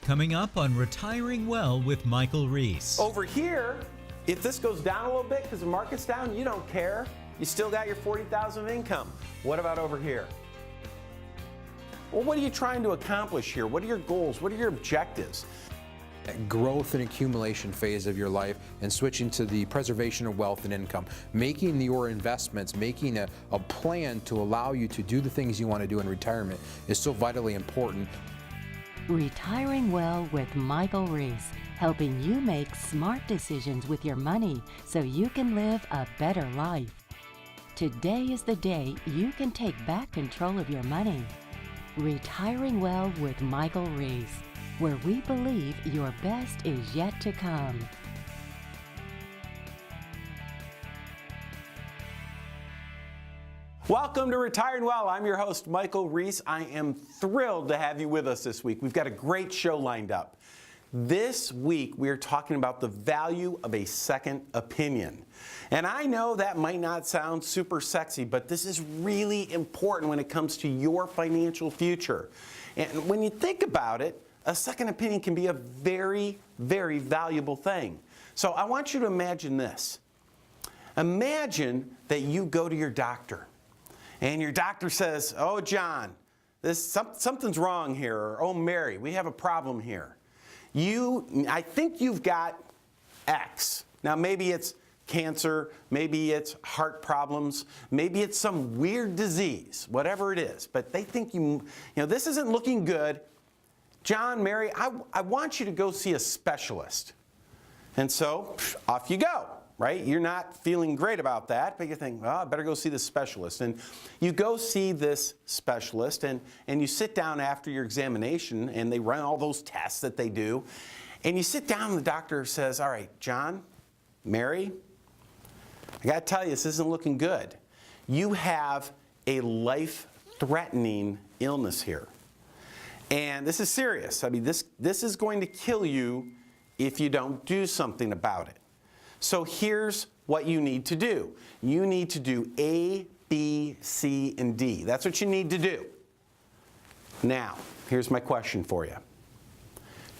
coming up on Retiring Well with Michael Reese. Over here, if this goes down a little bit because the market's down, you don't care. You still got your $40,000 of income. What about over here? Well, what are you trying to accomplish here? What are your goals? What are your objectives? Growth and accumulation phase of your life and switching to the preservation of wealth and income. Making your investments, making a plan to allow you to do the things you want to do in retirement is so vitally important. Retiring Well with Michael Reese, helping you make smart decisions with your money so you can live a better life. Today is the day you can take back control of your money. Retiring Well with Michael Reese, where we believe your best is yet to come. Welcome to Retiring Well. I'm your host, Michael Reese. I am thrilled to have you with us this week. We've got a great show lined up. This week, we are talking about the value of a second opinion. And I know that might not sound super sexy, but this is really important when it comes to your financial future. And when you think about it, a second opinion can be a very, very valuable thing. So I want you to imagine this. Imagine that you go to your doctor and your doctor says, "Oh, John, something's wrong here," or "Oh, Mary, we have a problem here. I think you've got X." Now, maybe it's cancer, maybe it's heart problems, maybe it's some weird disease, whatever it is. But they think this isn't looking good. "John, Mary, I want you to go see a specialist." And so off you go, right? You're not feeling great about that, but you think, "Well, I better go see the specialist." And you go see this specialist, and you sit down after your examination, and they run all those tests that they do. And you sit down, and the doctor says, "All right, John, Mary, I got to tell you, this isn't looking good. You have a life-threatening illness here. And this is serious. I mean, this is going to kill you if you don't do something about it. So here's what you need to do. You need to do A, B, C, and D. That's what you need to do." Now, here's my question for you.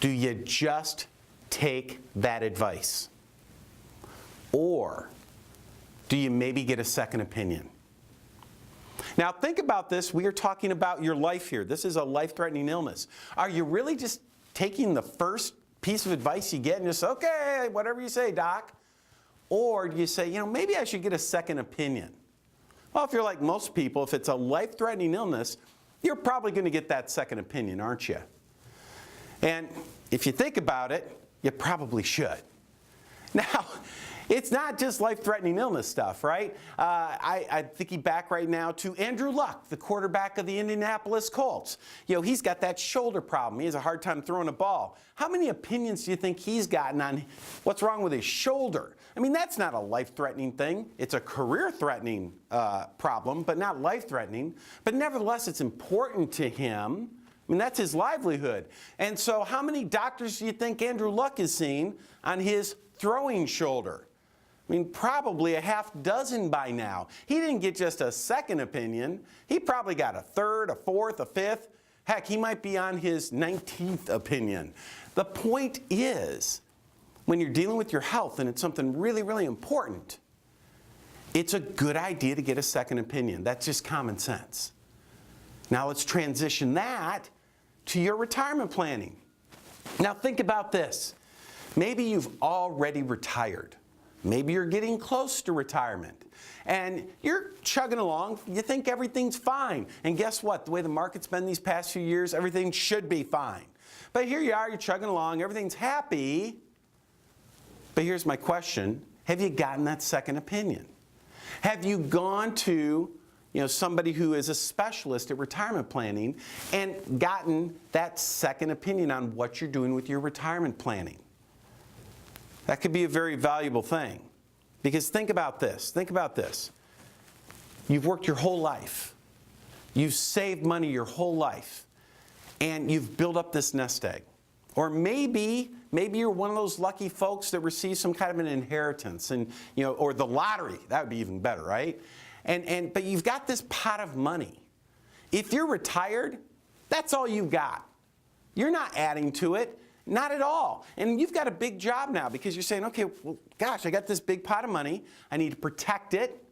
Do you just take that advice? Or do you maybe get a second opinion? Now think about this. We are talking about your life here. This is a life-threatening illness. Are you really just taking the first piece of advice you get and just, "Okay, whatever you say, doc"? Or do you say, maybe I should get a second opinion? Well, if you're like most people, if it's a life-threatening illness, you're probably going to get that second opinion, aren't you? And if you think about it, you probably should. Now, it's not just life-threatening illness stuff, right? I'm thinking back right now to Andrew Luck, the quarterback of the Indianapolis Colts. He's got that shoulder problem. He has a hard time throwing a ball. How many opinions do you think he's gotten on what's wrong with his shoulder? I mean, that's not a life-threatening thing. It's a career-threatening problem, but not life-threatening. But nevertheless, it's important to him. I mean, that's his livelihood. And so how many doctors do you think Andrew Luck is seeing on his throwing shoulder? I mean, probably a half dozen by now. He didn't get just a second opinion. He probably got a third, a fourth, a fifth. Heck, he might be on his 19th opinion. The point is, when you're dealing with your health and it's something really, really important, it's a good idea to get a second opinion. That's just common sense. Now let's transition that to your retirement planning. Now think about this. Maybe you've already retired. Maybe you're getting close to retirement. And you're chugging along. You think everything's fine. And guess what? The way the market's been these past few years, everything should be fine. But here you are, you're chugging along, everything's happy. But here's my question. Have you gotten that second opinion? Have you gone to somebody who is a specialist at retirement planning and gotten that second opinion on what you're doing with your retirement planning? That could be a very valuable thing. Because think about this. Think about this. You've worked your whole life. You've saved money your whole life. And you've built up this nest egg. Or maybe you're one of those lucky folks that receives some kind of an inheritance, and or the lottery. That would be even better, right? But you've got this pot of money. If you're retired, that's all you've got. You're not adding to it, not at all. And you've got a big job now because you're saying, okay, well, gosh, I got this big pot of money. I need to protect it.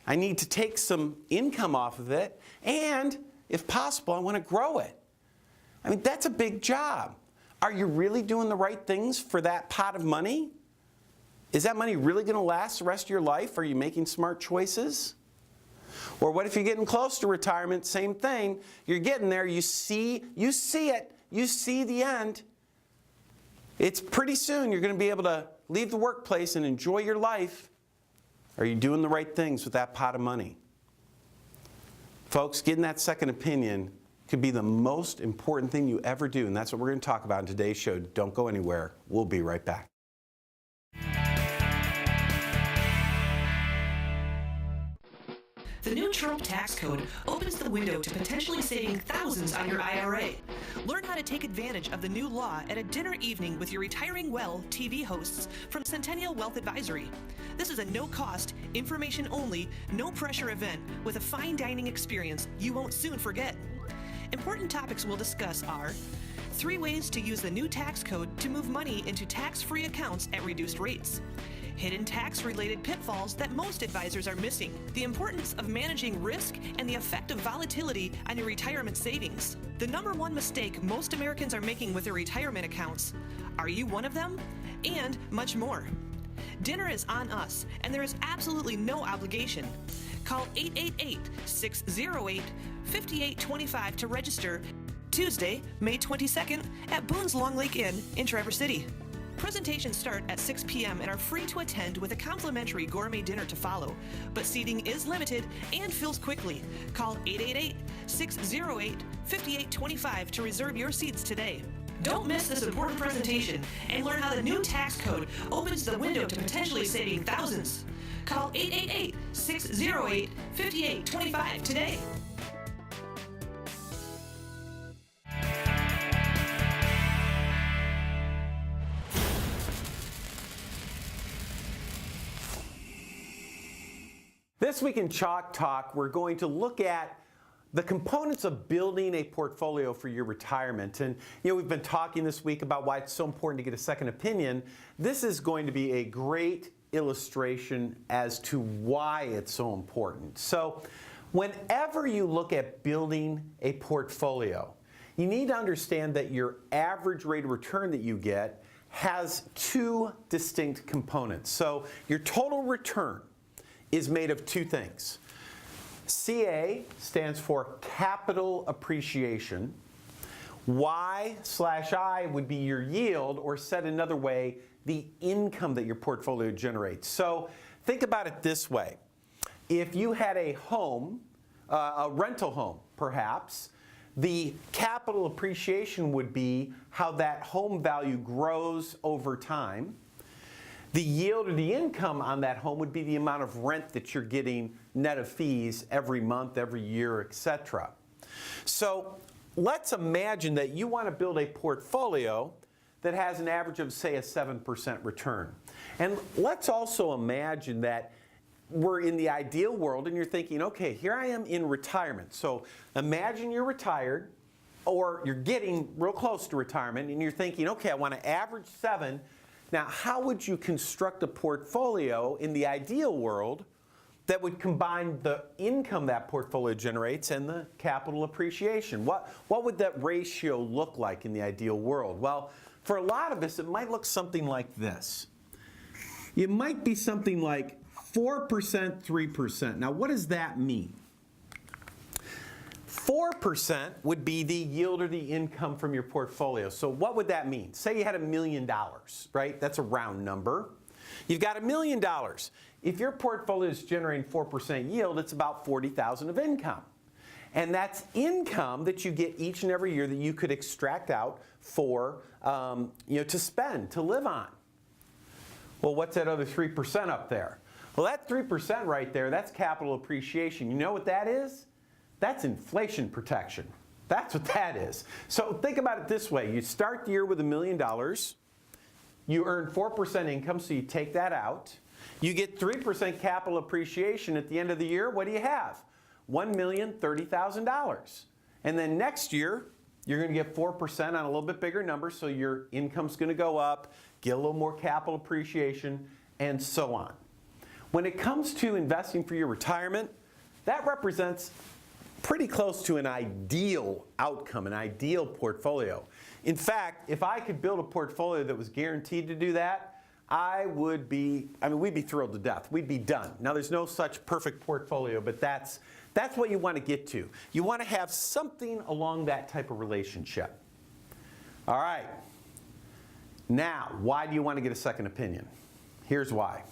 I need to take some income off of it. And if possible, I want to grow it. I mean, that's a big job. Are you really doing the right things for that pot of money? Is that money really going to last the rest of your life? Are you making smart choices? Or what if you're getting close to retirement? Same thing. You're getting there. You see it. You see the end. It's pretty soon you're going to be able to leave the workplace and enjoy your life. Are you doing the right things with that pot of money? Folks, getting that second opinion could be the most important thing you ever do, and that's what we're going to talk about in today's show. Don't go anywhere. We'll be right back. The new Trump tax code opens the window to potentially saving thousands on your IRA. Learn how to take advantage of the new law at a dinner evening with your Retiring Well TV hosts from Centennial Wealth Advisory. This is a no-cost, information-only, no-pressure event with a fine dining experience you won't soon forget. Important topics we'll discuss are 3 ways to use the new tax code to move money into tax-free accounts at reduced rates, hidden tax-related pitfalls that most advisors are missing, the importance of managing risk and the effect of volatility on your retirement savings, the #1 mistake most Americans are making with their retirement accounts. Are you one of them? And much more. Dinner is on us, and there is absolutely no obligation. Call 888-608-5825 to register Tuesday, May 22nd at Boone's Long Lake Inn in Traverse City. Presentations start at 6 p.m. and are free to attend with a complimentary gourmet dinner to follow, but seating is limited and fills quickly. Call 888-608-5825 to reserve your seats today. Don't miss this important presentation and learn how the new tax code opens the window to potentially saving thousands. Call 888-608-5825 today. This week in Chalk Talk, we're going to look at the components of building a portfolio for your retirement. And we've been talking this week about why it's so important to get a second opinion. This is going to be a great illustration as to why it's so important. So whenever you look at building a portfolio, you need to understand that your average rate of return that you get has 2 distinct components. So your total return is made of 2 things. CA stands for capital appreciation. Y/I would be your yield, or said another way, the income that your portfolio generates. So think about it this way. If you had a home, a rental home perhaps, the capital appreciation would be how that home value grows over time. The yield or the income on that home would be the amount of rent that you're getting net of fees every month, every year, etc. So let's imagine that you want to build a portfolio that has an average of, say, a 7% return. And let's also imagine that we're in the ideal world and you're thinking, okay, here I am in retirement. So imagine you're retired or you're getting real close to retirement and you're thinking, okay, I want to average 7. Now, how would you construct a portfolio in the ideal world that would combine the income that portfolio generates and the capital appreciation? What would that ratio look like in the ideal world? Well, for a lot of us, it might look something like this. It might be something like 4%, 3%. Now, what does that mean? 4% would be the yield or the income from your portfolio. So what would that mean? Say you had $1 million, right? That's a round number. You've got $1 million. If your portfolio is generating 4% yield, it's about $40,000 of income. And that's income that you get each and every year that you could extract out for, to spend, to live on. Well, what's that other 3% up there? Well, that 3% right there, that's capital appreciation. You know what that is? That's inflation protection. That's what that is. So think about it this way. You start the year with $1 million. You earn 4% income, so you take that out. You get 3% capital appreciation at the end of the year. What do you have? $1,030,000. And then next year, you're going to get 4% on a little bit bigger number, so your income's going to go up, get a little more capital appreciation, and so on. When it comes to investing for your retirement, that represents pretty close to an ideal outcome, an ideal portfolio. In fact, if I could build a portfolio that was guaranteed to do that, we'd be thrilled to death. We'd be done. Now, there's no such perfect portfolio, but that's what you want to get to. You want to have something along that type of relationship. All right. Now, why do you want to get a second opinion? Here's why.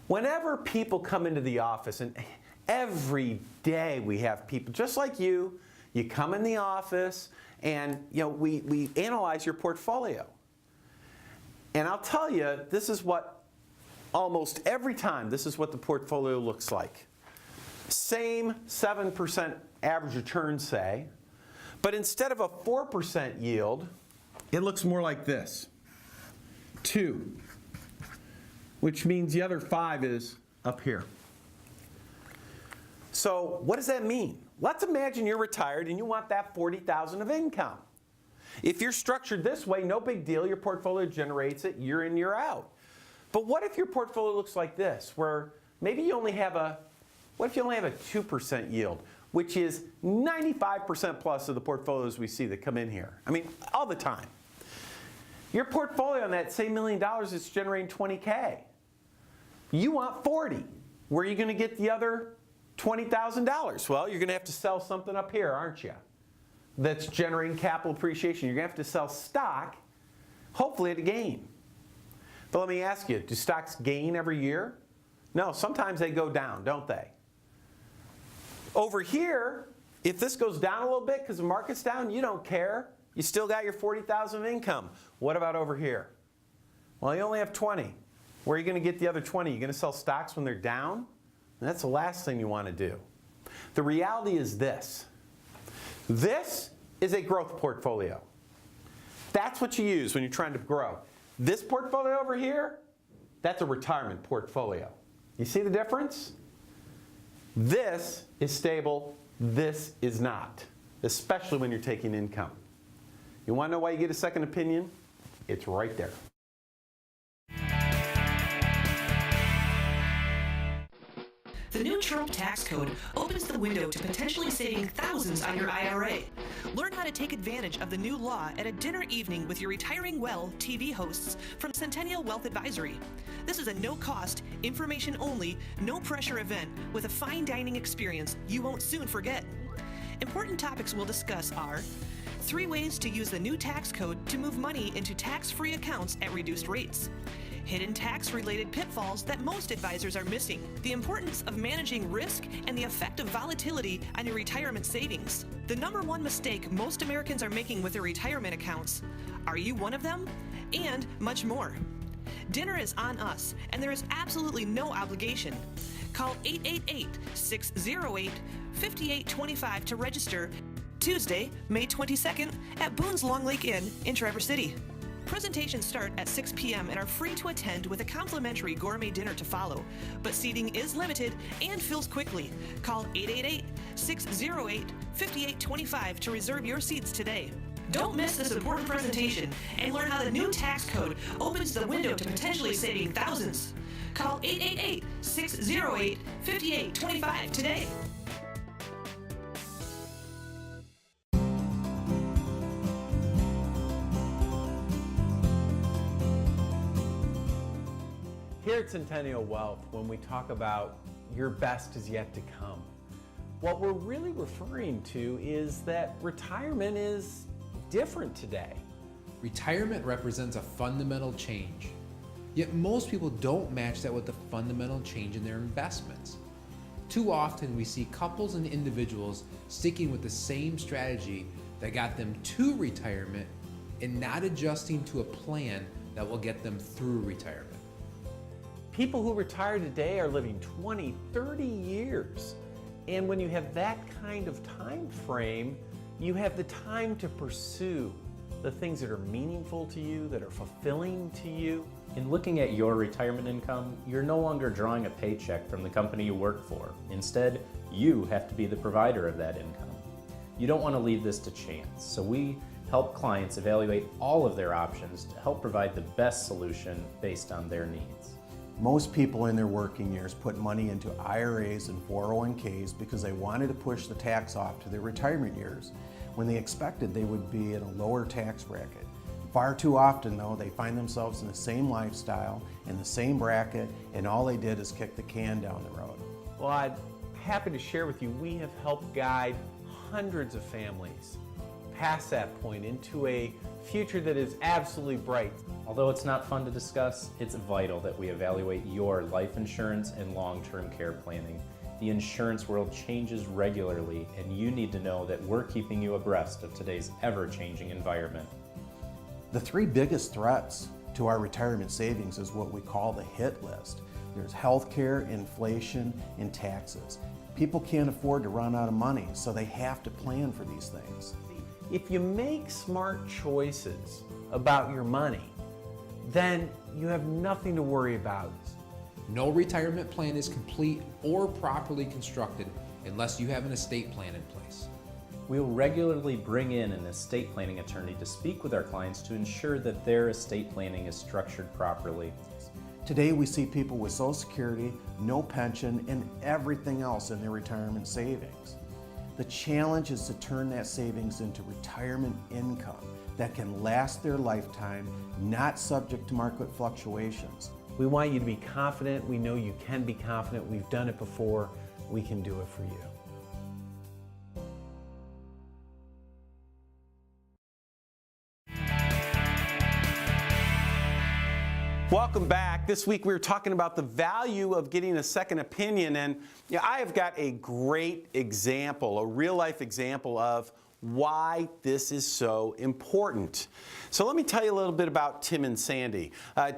Whenever people come into the office, and every day we have people just like you come in the office and we analyze your portfolio. And I'll tell you, this is what almost every time, this is what the portfolio looks like. Same 7% average return, say, but instead of a 4% yield, it looks more like this. 2, which means the other 5 is up here. So what does that mean? Let's imagine you're retired and you want that $40,000 of income. If you're structured this way, no big deal. Your portfolio generates it year in, year out. But what if your portfolio looks like this, where maybe you only have what if you only have a 2% yield, which is 95% plus of the portfolios we see that come in here? I mean, all the time. Your portfolio on that same $1 million is generating 20K. You want 40. Where are you going to get the other $20,000? Well, you're going to have to sell something up here, aren't you? That's generating capital appreciation. You're going to have to sell stock, hopefully at a gain. But let me ask you, do stocks gain every year? No, sometimes they go down, don't they? Over here, if this goes down a little bit because the market's down, you don't care. You still got your $40,000 of income. What about over here? Well, you only have 20. Where are you going to get the other 20? You're going to sell stocks when they're down? And that's the last thing you want to do. The reality is this. This is a growth portfolio. That's what you use when you're trying to grow. This portfolio over here, that's a retirement portfolio. You see the difference? This is stable, this is not, especially when you're taking income. You want to know why you get a second opinion? It's right there. The new Trump tax code opens the window to potentially saving thousands on your IRA. Learn how to take advantage of the new law at a dinner evening with your Retiring Well TV hosts from Centennial Wealth Advisory. This is a no-cost, information-only, no-pressure event with a fine dining experience you won't soon forget. Important topics we'll discuss are 3 ways to use the new tax code to move money into tax-free accounts at reduced rates. Hidden tax-related pitfalls that most advisors are missing, the importance of managing risk, and the effect of volatility on your retirement savings. The #1 mistake most Americans are making with their retirement accounts. Are you one of them? And much more. Dinner is on us, and there is absolutely no obligation. Call 888-608-5825 to register Tuesday, May 22nd at Boone's Long Lake Inn in Traverse City. Presentations start at 6 p.m. and are free to attend with a complimentary gourmet dinner to follow, but seating is limited and fills quickly. Call 888-608-5825 to reserve your seats today. Don't miss this important presentation and learn how the new tax code opens the window to potentially saving thousands. Call 888-608-5825 today. Here at Centennial Wealth, when we talk about your best is yet to come, what we're really referring to is that retirement is different today. Retirement represents a fundamental change. Yet most people don't match that with the fundamental change in their investments. Too often we see couples and individuals sticking with the same strategy that got them to retirement and not adjusting to a plan that will get them through retirement. People who retire today are living 20, 30 years. And when you have that kind of time frame, you have the time to pursue the things that are meaningful to you, that are fulfilling to you. In looking at your retirement income, you're no longer drawing a paycheck from the company you work for. Instead, you have to be the provider of that income. You don't want to leave this to chance, so we help clients evaluate all of their options to help provide the best solution based on their needs. Most people in their working years put money into IRAs and 401ks because they wanted to push the tax off to their retirement years when they expected they would be in a lower tax bracket. Far too often, though, they find themselves in the same lifestyle, in the same bracket, and all they did is kick the can down the road. Well, I'm happy to share with you, we have helped guide hundreds of families past that point into a future that is absolutely bright. Although it's not fun to discuss, it's vital that we evaluate your life insurance and long-term care planning. The insurance world changes regularly, and you need to know that we're keeping you abreast of today's ever-changing environment. The three biggest threats to our retirement savings is what we call the hit list. There's healthcare, inflation, and taxes. People can't afford to run out of money, so they have to plan for these things. If you make smart choices about your money, then you have nothing to worry about. No retirement plan is complete or properly constructed unless you have an estate plan in place. We'll regularly bring in an estate planning attorney to speak with our clients to ensure that their estate planning is structured properly. Today we see people with Social Security, no pension, and everything else in their retirement savings. The challenge is to turn that savings into retirement income that can last their lifetime, not subject to market fluctuations. We want you to be confident. We know you can be confident. We've done it before. We can do it for you. Welcome back. This week we were talking about the value of getting a second opinion, and I have got a great example, a real life example of why this is so important. So let me tell you a little bit about Tim and Sandy.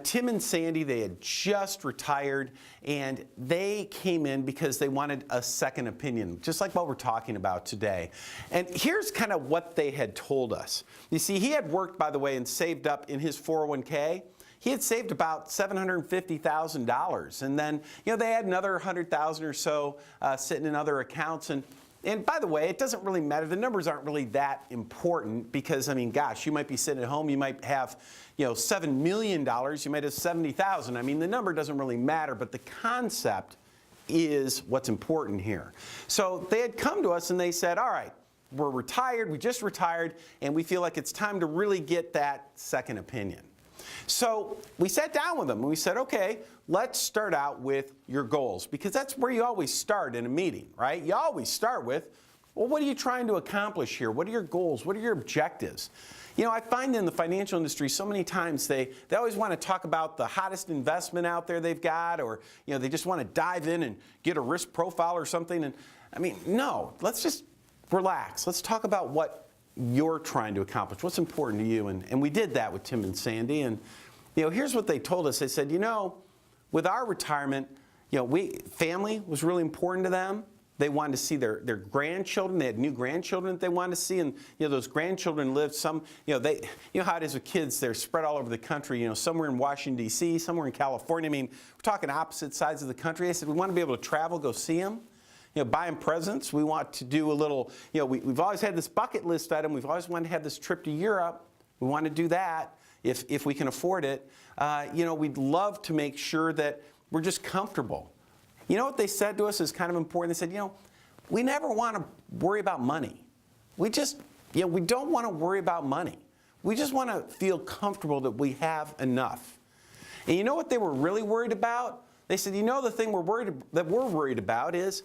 Tim and Sandy, they had just retired, and they came in because they wanted a second opinion, just like what we're talking about today. And here's kind of what they had told us. You see, he had worked, by the way, and saved up in his 401k. He had saved about $750,000, and then they had another $100,000 or so sitting in other accounts. And by the way, it doesn't really matter. The numbers aren't really that important because, I mean, gosh, you might be sitting at home, you might have $7 million, you might have 70,000. I mean, the number doesn't really matter, but the concept is what's important here. So they had come to us and they said, all right, we're retired, we just retired, and we feel like it's time to really get that second opinion. So we sat down with them and we said, okay, let's start out with your goals, because that's where you always start in a meeting, right? You always start with, well, what are you trying to accomplish here? What are your goals? What are your objectives? I find in the financial industry so many times they always want to talk about the hottest investment out there they've got, or they just want to dive in and get a risk profile or something. And I mean, no, let's just relax. Let's talk about what you're trying to accomplish, what's important to you. And we did that with Tim and Sandy. And here's what they told us. They said, with our retirement, family was really important to them. They wanted to see their grandchildren. They had new grandchildren that they wanted to see, and those grandchildren lived some. How it is with kids. They're spread all over the country. Somewhere in Washington D.C., somewhere in California. I mean, we're talking opposite sides of the country. They said we want to be able to travel, go see them. Buy them presents. We want to do a little, we've always had this bucket list item. We've always wanted to have this trip to Europe. We want to do that if we can afford it. We'd love to make sure that we're just comfortable. What they said to us is kind of important. They said, we never want to worry about money. We just, we don't want to worry about money. We just want to feel comfortable that we have enough. And you know what they were really worried about? They said, the thing we're worried about is,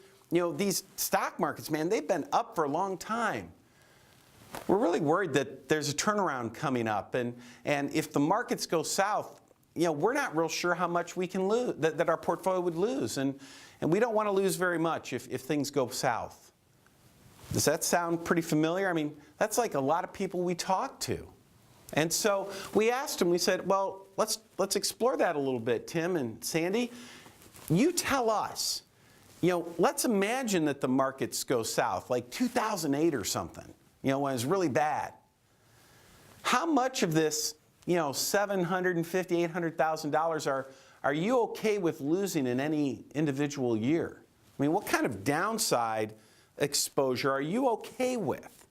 these stock markets, man, they've been up for a long time. We're really worried that there's a turnaround coming up, and if the markets go south, we're not real sure how much we can lose, that our portfolio would lose, and we don't want to lose very much if things go south. Does that sound pretty familiar? I mean, that's like a lot of people we talk to. And so we asked them, we said, well, let's explore that a little bit, Tim and Sandy. You tell us. Let's imagine that the markets go south, like 2008 or something, when it was really bad. How much of this, $750,000, $800,000 are you okay with losing in any individual year? I mean, what kind of downside exposure are you okay with?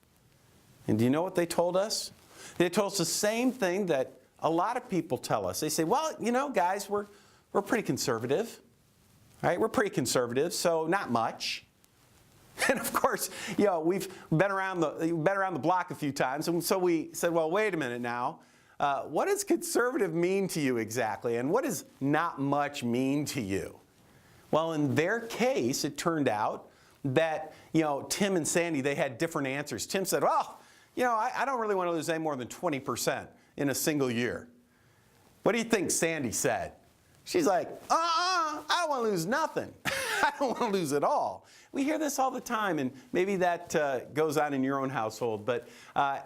And do you know what they told us? They told us the same thing that a lot of people tell us. They say, well, you know, guys, we're pretty conservative. Right? We're pretty conservative, so not much. And of course, you know, we've been around the block a few times, and so we said, well, wait a minute now. What does conservative mean to you exactly? And what does not much mean to you? Well, in their case, it turned out that, you know, Tim and Sandy, they had different answers. Tim said, well, you know, I don't really want to lose any more than 20% in a single year. What do you think Sandy said? She's like, I don't want to lose nothing. I don't want to lose it all. We hear this all the time, and maybe that goes on in your own household. But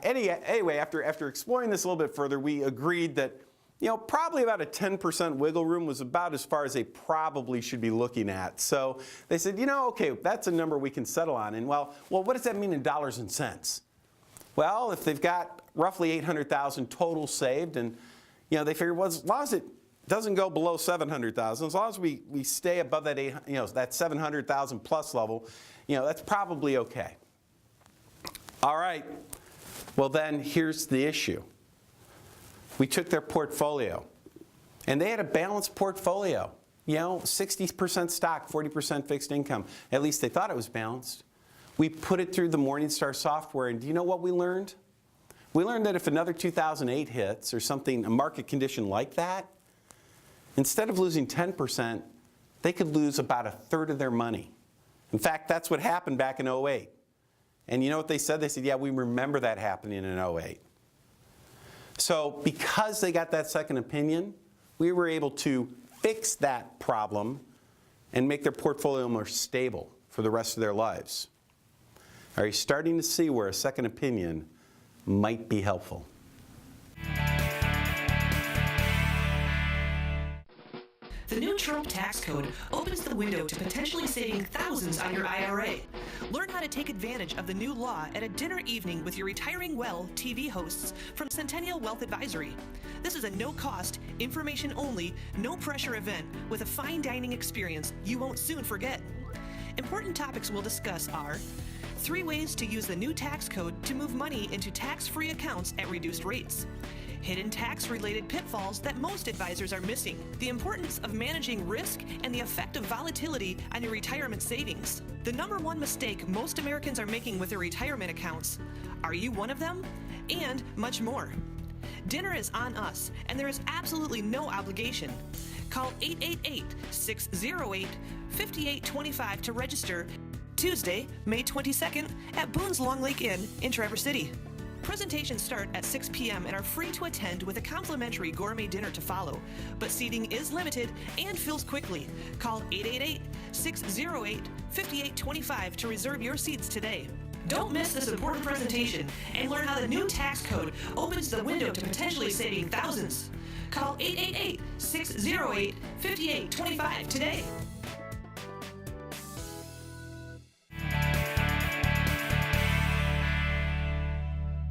anyway, after exploring this a little bit further, we agreed that, you know, probably about a 10% wiggle room was about as far as they probably should be looking at. So they said, you know, okay, that's a number we can settle on. And well, what does that mean in dollars and cents? Well, if they've got roughly $800,000 total saved, and, you know, they figured, well, as long as it doesn't go below $700,000, as long as we stay above that that $700,000 plus level, you know, that's probably okay. All right. Well, then here's the issue. We took their portfolio, and they had a balanced portfolio. You know, 60% stock, 40% fixed income. At least they thought it was balanced. We put it through the Morningstar software, and do you know what we learned? We learned that if another 2008 hits or something, a market condition like that, instead of losing 10%, they could lose about a third of their money. In fact, that's what happened back in 08. And you know what they said? They said, yeah, we remember that happening in 08. So because they got that second opinion, we were able to fix that problem and make their portfolio more stable for the rest of their lives. Are you starting to see where a second opinion might be helpful? The new Trump tax code opens the window to potentially saving thousands on your IRA. Learn how to take advantage of the new law at a dinner evening with your Retiring Well TV hosts from Centennial Wealth Advisory. This is a no-cost, information-only, no-pressure event with a fine dining experience you won't soon forget. Important topics we'll discuss are 3 ways to use the new tax code to move money into tax-free accounts at reduced rates, hidden tax-related pitfalls that most advisors are missing, the importance of managing risk, and the effect of volatility on your retirement savings. The #1 mistake most Americans are making with their retirement accounts. Are you one of them? And much more. Dinner is on us, and there is absolutely no obligation. Call 888-608-5825 to register Tuesday, May 22nd at Boone's Long Lake Inn in Traverse City. Presentations start at 6 p.m. and are free to attend with a complimentary gourmet dinner to follow, but seating is limited and fills quickly. Call 888-608-5825 to reserve your seats today. Don't miss this important presentation and learn how the new tax code opens the window to potentially saving thousands. Call 888-608-5825 today.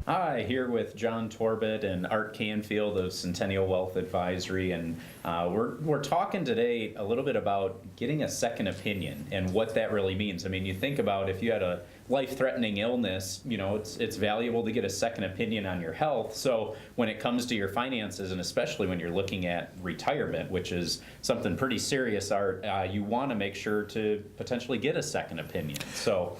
Hi, here with John Torbett and Art Canfield of Centennial Wealth Advisory, and we're talking today a little bit about getting a second opinion and what that really means. I mean, you think about if you had a life-threatening illness, you know, it's valuable to get a second opinion on your health. So when it comes to your finances, and especially when you're looking at retirement, which is something pretty serious, Art, you want to make sure to potentially get a second opinion. So.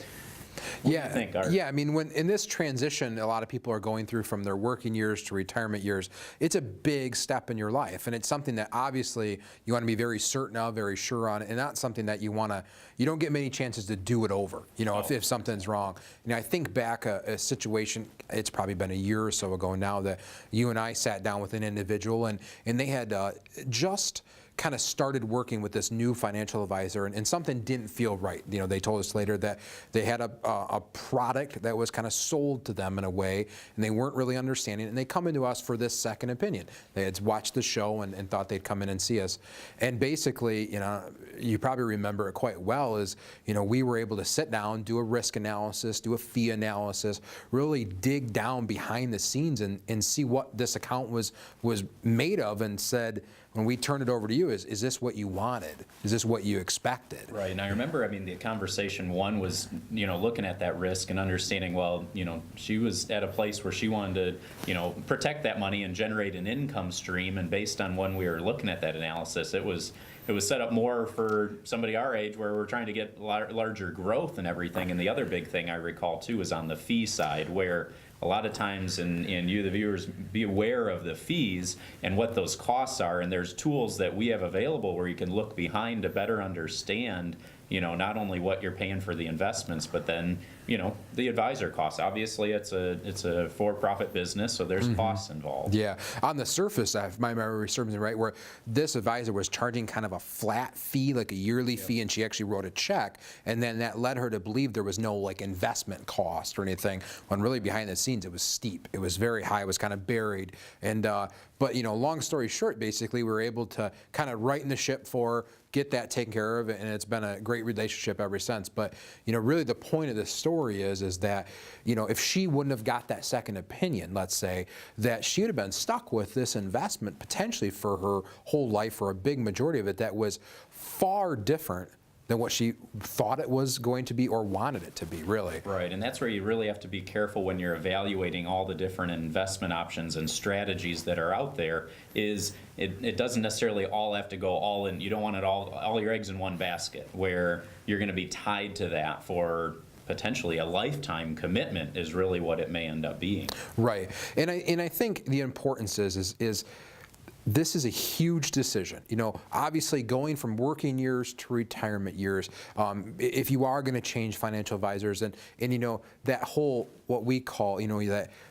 What do you think, Art? Yeah, I mean, when in this transition a lot of people are going through from their working years to retirement years, it's a big step in your life, and it's something that obviously you want to be very certain of, very sure on, and not something that you don't get many chances to do it over, you know, if something's wrong. You know, I think back a situation, it's probably been a year or so ago now, that you and I sat down with an individual, and they had just kind of started working with this new financial advisor, and something didn't feel right. You know, they told us later that they had a product that was kind of sold to them in a way, and they weren't really understanding it, and they come into us for this second opinion. They had watched the show and thought they'd come in and see us. And basically, you know, you probably remember it quite well, is, you know, we were able to sit down, do a risk analysis, do a fee analysis, really dig down behind the scenes and see what this account was made of, and said, when we turn it over to you, is this what you wanted? Is this what you expected? Right, and I remember, the conversation one was, looking at that risk and understanding, well, she was at a place where she wanted to, protect that money and generate an income stream, and based on when we were looking at that analysis, it was set up more for somebody our age where we're trying to get larger growth and everything. And the other big thing I recall too is on the fee side, where a lot of times, and you, the viewers, be aware of the fees and what those costs are. And there's tools that we have available where you can look behind to better understand, not only what you're paying for the investments, but then, the advisor costs. Obviously, it's a for-profit business, so there's costs involved. Yeah. On the surface, if my memory serves me right, where this advisor was charging kind of a flat fee, like a yearly fee, and she actually wrote a check, and then that led her to believe there was no investment cost or anything, when really behind the scenes it was steep. It was very high. It was kind of buried. And but long story short, basically we were able to kind of right in the ship for her, get that taken care of, and it's been a great relationship ever since. But really the point of this story is that if she wouldn't have got that second opinion, let's say, that she would have been stuck with this investment potentially for her whole life, or a big majority of it, that was far different than what she thought it was going to be or wanted it to be, really. Right, and that's where you really have to be careful when you're evaluating all the different investment options and strategies that are out there. It doesn't necessarily all have to go all in. You don't want it all your eggs in one basket, where you're going to be tied to that for potentially a lifetime commitment is really what it may end up being. Right, and I think the importance is this is a huge decision. Obviously going from working years to retirement years, if you are going to change financial advisors, and that whole, what we call,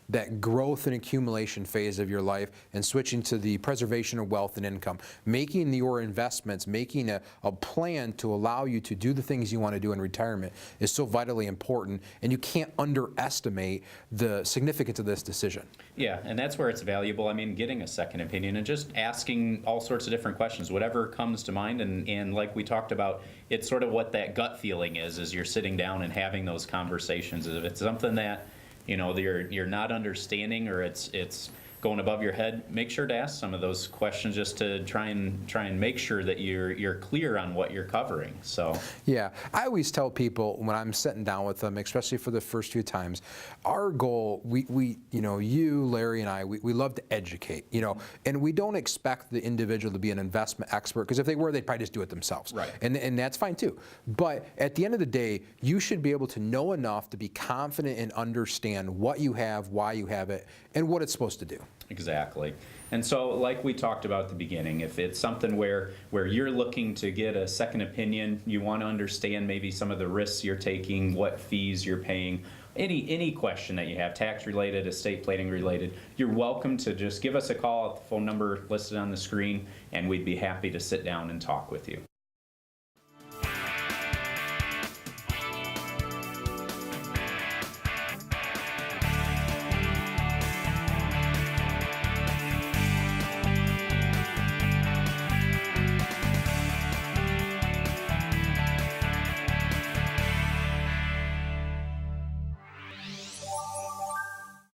that growth and accumulation phase of your life, and switching to the preservation of wealth and income, making your investments, making a plan to allow you to do the things you want to do in retirement is so vitally important, and you can't underestimate the significance of this decision. Yeah, and that's where it's valuable. Getting a second opinion and just asking all sorts of different questions, whatever comes to mind, and like we talked about, it's sort of what that gut feeling is as you're sitting down and having those conversations. If it's something that you're not understanding, or it's going above your head, make sure to ask some of those questions just to try and make sure that you're clear on what you're covering. So yeah, I always tell people when I'm sitting down with them, especially for the first few times, our goal, we you, Larry, and I, we love to educate, and we don't expect the individual to be an investment expert, because if they were, they'd probably just do it themselves. Right. And that's fine too. But at the end of the day, you should be able to know enough to be confident and understand what you have, why you have it, and what it's supposed to do. Exactly. And so, like we talked about at the beginning, if it's something where you're looking to get a second opinion, you want to understand maybe some of the risks you're taking, what fees you're paying, any question that you have, tax related, estate planning related, you're welcome to just give us a call at the phone number listed on the screen, and we'd be happy to sit down and talk with you.